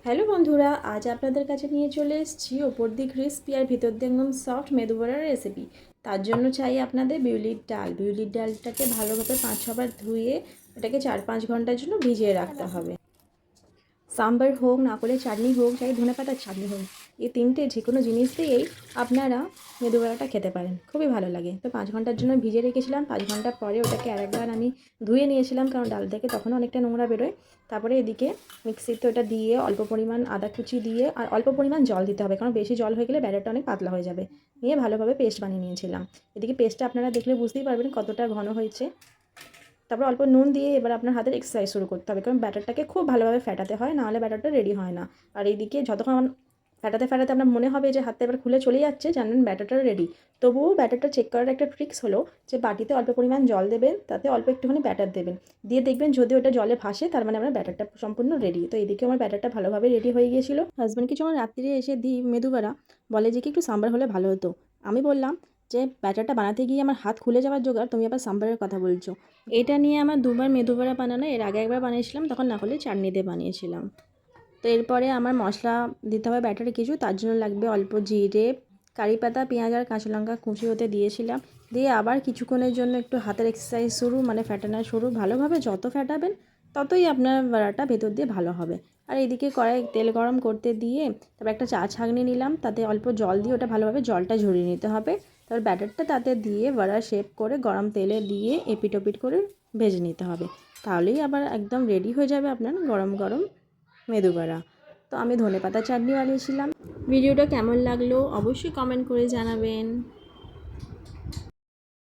Hello বন্ধুরা, আজ আপনাদের কাছে নিয়ে চলে এসেছি ওপর দিয়ে ক্রিস্পি আর ভিতর দিয়ে একদম সফট মেদু বড়ার রেসিপি। তার জন্য চাই আপনাদের বিউলির ডাল। বিউলির ডালটাকে ভালোভাবে 5-6 বার ধুয়ে এটাকে 4-5 ঘন্টার জন্য ভিজিয়ে রাখতে হবে। সাম্বার হোক, না করলে চাটনি হোক, চাই ধনেপাতার চাটনি হোক, এই তিনটে যে কোনো জিনিস দিয়েই আপনারা মেদুবড়াটা খেতে পারেন, খুবই ভালো লাগে। তো 5 ঘন্টার জন্য ভিজিয়ে রেখেছিলাম। 5 ঘন্টা পরে ওটাকে আরেকবার আমি ধুয়ে নিয়েছিলাম, কারণ ডাল থেকে তখন অনেকটা নোংরা বেরোয়। তারপরে এদিকে মিক্সিতে ওটা দিয়ে অল্প পরিমাণ আদা কুচি দিয়ে আর অল্প পরিমাণ জল দিতে হবে, কারণ বেশি জল হয়ে গেলে ব্যাটারটা অনেক পাতলা হয়ে যাবে। নিয়ে ভালোভাবে পেস্ট বানিয়ে নিয়েছিলাম। এদিকে পেস্টটা আপনারা দেখলে বুঝতেই পারবেন কতটা ঘন হয়েছে। তারপর অল্প নুন দিয়ে এবার আপনার হাতের এক্সারসাইজ শুরু করতে হবে, কারণ ব্যাটারটাকে খুব ভালোভাবে ফেটাতে হয়, নাহলে ব্যাটারটা রেডি হয় না। আর এইদিকে যতক্ষণ ফেটাতে ফেটাতে আপনার মনে হবে যে হাতে এবার খুলে চলে যাচ্ছে, জানেন ব্যাটারটা রেডি। তবুও ব্যাটারটা চেক করার একটা ট্রিক্স হলো যে বাটিতে অল্প পরিমাণ জল দেবেন, তাতে অল্প একটুখানি ব্যাটার দেবেন, দিয়ে দেখবেন যদি ওটা জলে ভাসে তার মানে আমার ব্যাটারটা সম্পূর্ণ রেডি। তো এদিকে আমার ব্যাটারটা ভালোভাবে রেডি হয়ে গিয়েছিল। হাজব্যান্ডকে যখন রাত্রিরে এসে দিই মেদুবড়া, বলে যে কি একটু সাম্বার হলে ভালো হতো। আমি বললাম যে ব্যাটারটা বানাতে গিয়ে আমার হাত খুলে যাওয়ার জোগাড়, তুমি আবার সাম্বারের কথা বলছো। এটা নিয়ে আমার দুবার মেদুবড়া বানানো, এর আগে একবার বানিয়েছিলাম, তখন না হলে চাটনি দিয়ে বানিয়েছিলাম। তো এরপরে আমার মশলা দিতে হবে ব্যাটারে কিছু, তার জন্য লাগবে অল্প জিরে, কারি পাতা, পেঁয়াজ আর কাঁচা লঙ্কা কুচি হতে দিয়েছিলাম। দিয়ে আবার কিছুক্ষণের জন্য একটু হাতের এক্সারসাইজ শুরু, মানে ফ্যাটানো শুরু। ভালোভাবে যত ফ্যাটাবেন ততই আপনার বড়াটা ভেতর দিয়ে ভালো হবে। আর এইদিকে কড়াই তেল গরম করতে দিয়ে তারপর একটা চা ছাঁকনি নিলাম, তাতে অল্প জল দিয়ে ওটা ভালোভাবে জলটা ঝরিয়ে নিতে হবে। তারপর ব্যাটারটা তাতে দিয়ে বড়া শেপ করে গরম তেলে দিয়ে এপিট ওপিট করে ভেজে নিতে হবে। তাহলেই আবার একদম রেডি হয়ে যাবে আপনার গরম গরম মেদু বড়া। তো আমি ধনেপাতা চাটনি বানিয়েছিলাম। ভিডিওটা কেমন লাগলো অবশ্যই কমেন্ট করে জানাবেন।